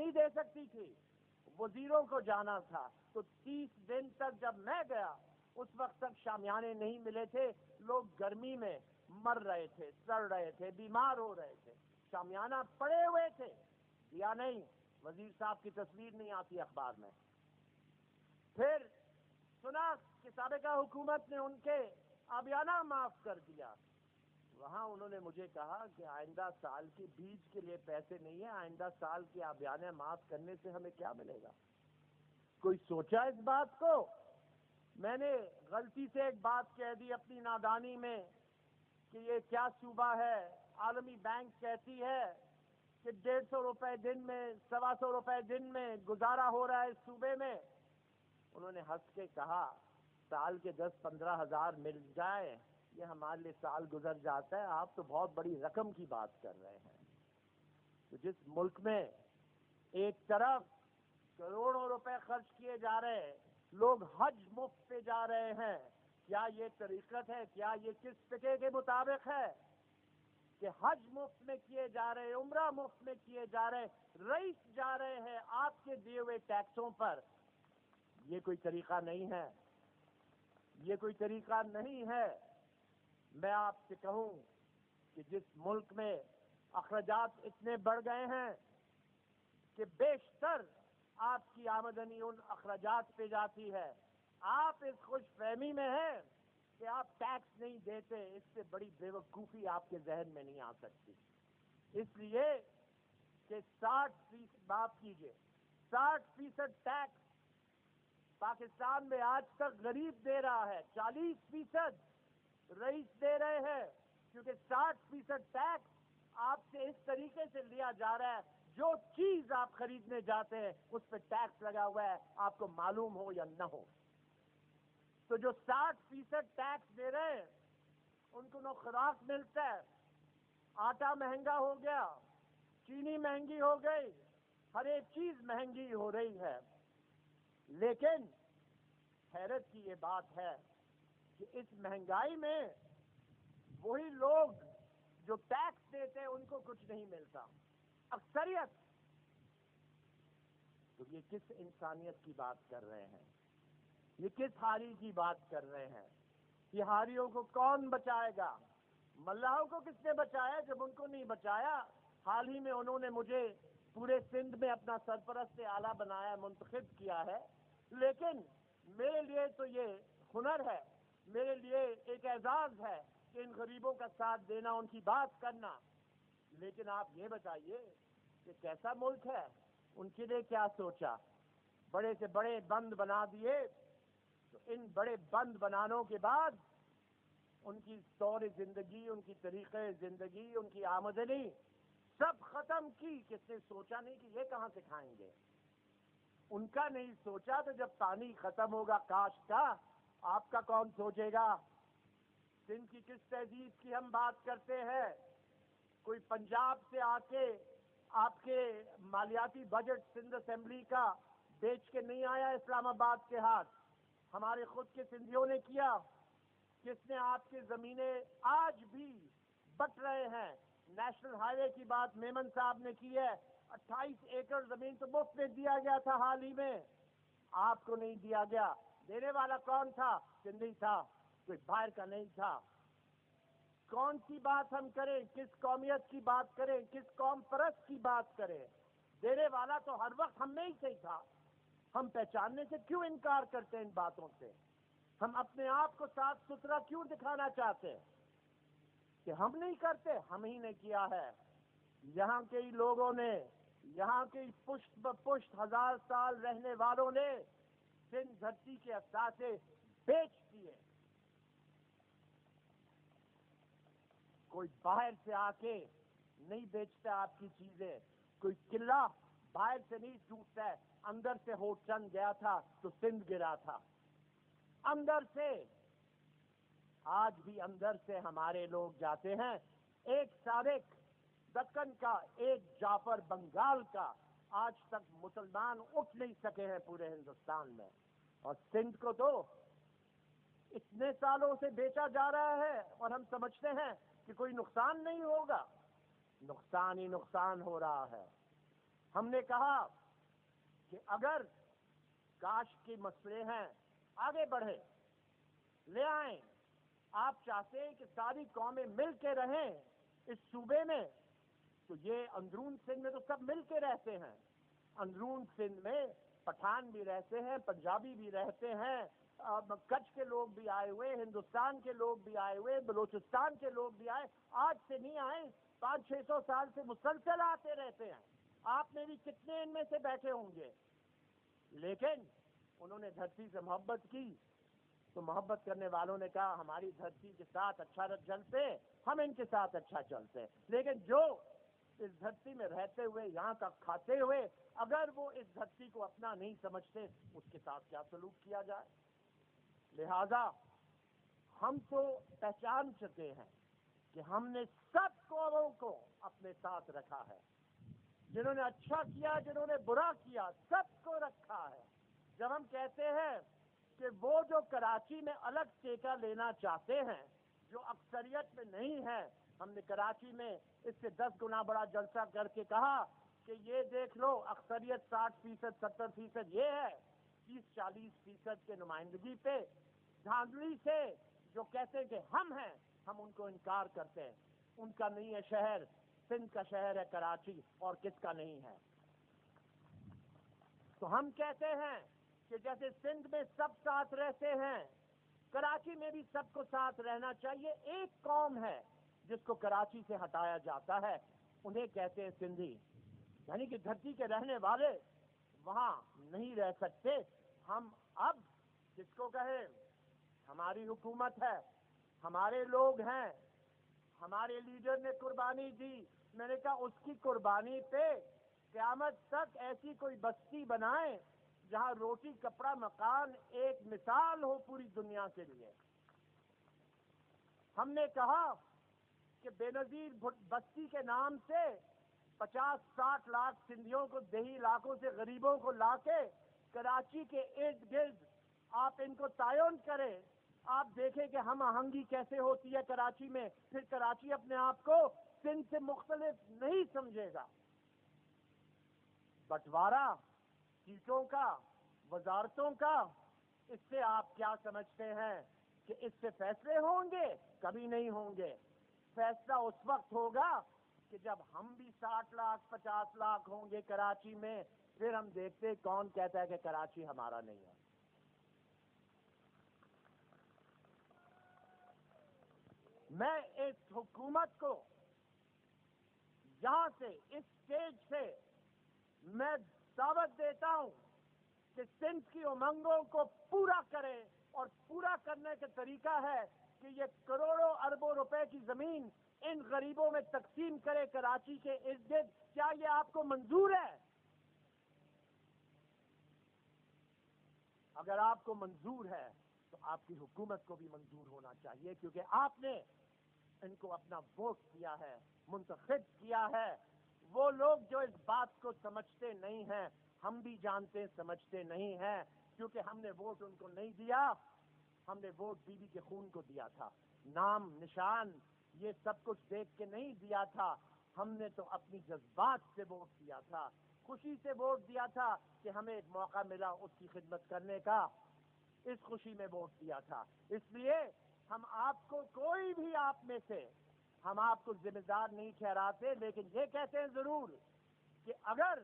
نہیں دے سکتی تھی، وزیروں کو جانا تھا، تو 30 دن تک جب میں گیا اس وقت تک شامیانے نہیں ملے تھے، لوگ گرمی میں مر رہے تھے، سڑ رہے تھے، بیمار ہو رہے تھے، شامیانہ پڑے ہوئے تھے، دیا نہیں، وزیر صاحب کی تصویر نہیں آتی اخبار میں۔ پھر سنا کہ سابقہ حکومت نے ان کے آبیانہ معاف کر دیا، وہاں انہوں نے مجھے کہا کہ آئندہ سال کے بیج کے لیے پیسے نہیں ہیں، آئندہ سال کے آبیانہ معاف کرنے سے ہمیں کیا ملے گا؟ کوئی سوچا اس بات کو؟ میں نے غلطی سے ایک بات کہہ دی اپنی نادانی میں کہ یہ کیا صوبہ ہے، عالمی بینک کہتی ہے کہ 150 روپے دن میں، 125 روپے دن میں گزارا ہو رہا ہے اس صوبے میں۔ انہوں نے ہنس کے کہا سال کے 10-15 ہزار مل جائے یہ ہمارے لیے سال گزر جاتا ہے، آپ تو بہت بڑی رقم کی بات کر رہے ہیں۔ تو جس ملک میں ایک طرف کروڑوں روپے خرچ کیے جا رہے ہیں، لوگ حج مفت پہ جا رہے ہیں، کیا یہ طریقت ہے؟ کیا یہ کس فقہ کے مطابق ہے کہ حج مفت میں کیے جا رہے، عمرہ مفت میں کیے جا رہے، رئیس جا رہے ہیں آپ کے دیے ہوئے ٹیکسوں پر؟ یہ کوئی طریقہ نہیں ہے، یہ کوئی طریقہ نہیں ہے۔ میں آپ سے کہوں کہ جس ملک میں اخراجات اتنے بڑھ گئے ہیں کہ بیشتر آپ کی آمدنی ان اخراجات پہ جاتی ہے، آپ اس خوش فہمی میں ہیں کہ آپ ٹیکس نہیں دیتے، اس سے بڑی بے وقوفی آپ کے ذہن میں نہیں آ سکتی۔ اس لیے کہ 60% معاف کیجیے، 60% ٹیکس پاکستان میں آج تک غریب دے رہا ہے، 40% رئیس دے رہے ہیں، کیونکہ 60% ٹیکس آپ سے اس طریقے سے لیا جا رہا ہے، جو چیز آپ خریدنے جاتے ہیں اس پہ ٹیکس لگا ہوا ہے، آپ کو معلوم ہو یا نہ ہو۔ تو جو 60% ٹیکس دے رہے ہیں ان کو نہ خوراک ملتا ہے، آٹا مہنگا ہو گیا، چینی مہنگی ہو گئی، ہر ایک چیز مہنگی ہو رہی ہے۔ لیکن حیرت کی یہ بات ہے کہ اس مہنگائی میں وہی لوگ جو ٹیکس دیتے ہیں ان کو کچھ نہیں ملتا، اکثریت۔ تو یہ کس انسانیت کی بات کر رہے ہیں؟ یہ کس ہاری کی بات کر رہے ہیں؟ یہ ہاریوں کو کون بچائے گا؟ ملاحوں کو کس نے بچایا جب ان کو نہیں بچایا؟ حال ہی میں انہوں نے مجھے پورے سندھ میں اپنا سرپرست اعلیٰ بنایا، منتخب کیا ہے، لیکن میرے لیے تو یہ ہنر ہے، میرے لیے ایک اعزاز ہے کہ ان غریبوں کا ساتھ دینا، ان کی بات کرنا۔ لیکن آپ یہ بتائیے کہ کیسا ملک ہے؟ ان کے لیے کیا سوچا؟ بڑے سے بڑے بند بنا دیے، تو ان بڑے بند بنانوں کے بعد ان کی طور زندگی، ان کی طریقے زندگی، ان کی آمدنی سب ختم کی۔ کس نے سوچا نہیں کہ یہ کہاں سے کھائیں گے؟ ان کا نہیں سوچا تو جب پانی ختم ہوگا کاشت کا، آپ کا کون سوچے گا؟ سندھ کی کس تہذیب کی ہم بات کرتے ہیں؟ کوئی پنجاب سے آ کے آپ کے مالیاتی بجٹ سندھ اسمبلی کا بیچ کے نہیں آیا اسلام آباد کے ہاتھ، ہمارے خود کے سندھیوں نے کیا۔ کس نے آپ کی زمینیں آج بھی بٹ رہے ہیں؟ نیشنل ہائی وے کی بات میمن صاحب نے کی ہے، 28 ایکڑ زمین تو مفت میں دیا گیا تھا حال ہی میں، آپ کو نہیں دیا گیا۔ دینے والا کون تھا؟ سندھی تھا، کوئی باہر کا نہیں تھا۔ کون سی بات ہم کریں؟ کس قومیت کی بات کریں؟ کس قوم پرست کی بات کریں؟ دینے والا تو ہر وقت ہم میں ہی سے تھا۔ ہم پہچاننے سے کیوں انکار کرتے ہیں ان باتوں سے؟ ہم اپنے آپ کو صاف ستھرا کیوں دکھانا چاہتے ہیں؟ کہ ہم نہیں کرتے، ہم ہی نے کیا ہے۔ یہاں کے ہی لوگوں نے، یہاں کے پشت بپشت 1000 سال رہنے والوں نے سندھ دھرتی کے اثاثے بیچ دیے۔ کوئی باہر سے آ کے نہیں بیچتا آپ کی چیزیں، کوئی قلعہ باہر سے نہیں ٹوٹتا ہے، اندر سے ہو چند گیا تھا تو سندھ گرا تھا، اندر سے۔ آج بھی اندر سے ہمارے لوگ جاتے ہیں۔ ایک سابق دکن کا، ایک جعفر بنگال کا، آج تک مسلمان اٹھ نہیں سکے ہیں پورے ہندوستان میں، اور سندھ کو تو اتنے سالوں سے بیچا جا رہا ہے، اور ہم سمجھتے ہیں کہ کوئی نقصان نہیں ہوگا۔ نقصان ہی نقصان ہو رہا ہے۔ ہم نے کہا کہ اگر کاش کے مسئلے ہیں آگے بڑھے لے آئیں، آپ چاہتے ہیں کہ ساری قومیں مل کے رہیں اس صوبے میں، تو یہ اندرون سندھ میں تو سب مل کے رہتے ہیں، اندرون سندھ میں پٹھان بھی رہتے ہیں، پنجابی بھی رہتے ہیں، کچھ کے لوگ بھی آئے ہوئے، ہندوستان کے لوگ بھی آئے ہوئے، بلوچستان کے لوگ بھی آئے، آج سے نہیں آئے، 500-600 سال سے مسلسل آتے رہتے ہیں، آپ میں بھی کتنے ان میں سے بیٹھے ہوں گے، لیکن انہوں نے دھرتی سے محبت کی تو محبت کرنے والوں نے کہا ہماری دھرتی کے ساتھ اچھا چلتے، ہم ان کے ساتھ اچھا چلتے، لیکن جو اس دھرتی میں رہتے ہوئے یہاں کا کھاتے ہوئے اگر وہ اس دھرتی کو اپنا نہیں سمجھتے اس کے ساتھ کیا سلوک کیا جائے؟ لہذا ہم تو پہچان چکے ہیں کہ ہم نے سب قوموں کو اپنے ساتھ رکھا ہے، جنہوں نے اچھا کیا جنہوں نے برا کیا سب کو رکھا ہے۔ جب ہم کہتے ہیں کہ وہ جو کراچی میں الگ ٹیکہ لینا چاہتے ہیں جو اکثریت میں نہیں ہے، ہم نے کراچی میں اس سے 10 گنا بڑا جلسہ کر کے کہا کہ یہ دیکھ لو اکثریت 60%، 70% یہ ہے، 30-40% کے نمائندگی پہ دھاندلی سے جو کہتے ہیں کہ ہم ہیں، ہم ان کو انکار کرتے ہیں، ان کا نہیں ہے شہر، سندھ کا شہر ہے کراچی، اور کس کا نہیں ہے؟ تو ہم کہتے ہیں کہ جیسے سندھ میں سب ساتھ رہتے ہیں کراچی میں بھی سب کو ساتھ رہنا چاہیے۔ ایک قوم ہے جس کو کراچی سے ہٹایا جاتا ہے، انہیں کہتے ہیں سندھی، یعنی کہ دھرتی کے رہنے والے وہاں نہیں رہ سکتے۔ ہم اب جس کو کہیں ہماری حکومت ہے، ہمارے لوگ ہیں، ہمارے لیڈر نے قربانی دی، میں نے کہا اس کی قربانی پہ قیامت تک ایسی کوئی بستی بنائیں جہاں روٹی کپڑا مکان ایک مثال ہو پوری دنیا کے لیے۔ ہم نے کہا کہ بے نظیر بستی کے نام سے 50-60 لاکھ سندھیوں کو دیہی علاقوں سے غریبوں کو لا کے کراچی کے ارد گرد آپ ان کو تعین کریں، آپ دیکھیں کہ ہم آہنگی کیسے ہوتی ہے کراچی میں، پھر کراچی اپنے آپ کو سندھ سے مختلف نہیں سمجھے گا۔ بٹوارہ سیٹوں کا، وزارتوں کا، اس سے آپ کیا سمجھتے ہیں کہ اس سے فیصلے ہوں گے؟ کبھی نہیں ہوں گے۔ فیصلہ اس وقت ہوگا کہ جب ہم بھی 60 لاکھ 50 لاکھ ہوں گے کراچی میں، پھر ہم دیکھتے کون کہتا ہے کہ کراچی ہمارا نہیں ہے۔ میں اس حکومت کو یہاں سے اس اسٹیج سے میں دعوت دیتا ہوں کہ سندھ کی امنگوں کو پورا کرے، اور پورا کرنے کا طریقہ ہے کہ یہ کروڑوں اربوں روپے کی زمین ان غریبوں میں تقسیم کرے کراچی کے ارد گرد۔ کیا یہ آپ کو منظور ہے؟ اگر آپ کو منظور ہے تو آپ کی حکومت کو بھی منظور ہونا چاہیے، کیونکہ آپ نے ان کو اپنا ووٹ دیا ہے، منتخب کیا ہے۔ وہ لوگ جو اس بات کو سمجھتے نہیں ہیں، ہم بھی جانتے سمجھتے نہیں ہیں، کیونکہ ہم نے ووٹ ان کو نہیں دیا، ہم نے ووٹ بیوی کے خون کو دیا تھا، نام نشان یہ سب کچھ دیکھ کے نہیں دیا تھا، ہم نے تو اپنی جذبات سے ووٹ دیا تھا، خوشی سے ووٹ دیا تھا کہ ہمیں ایک موقع ملا اس کی خدمت کرنے کا، اس خوشی میں ووٹ دیا تھا۔ اس لیے ہم آپ کو کوئی بھی آپ میں سے ہم آپ کو ذمہ دار نہیں ٹھہراتے، لیکن یہ کہتے ہیں ضرور کہ اگر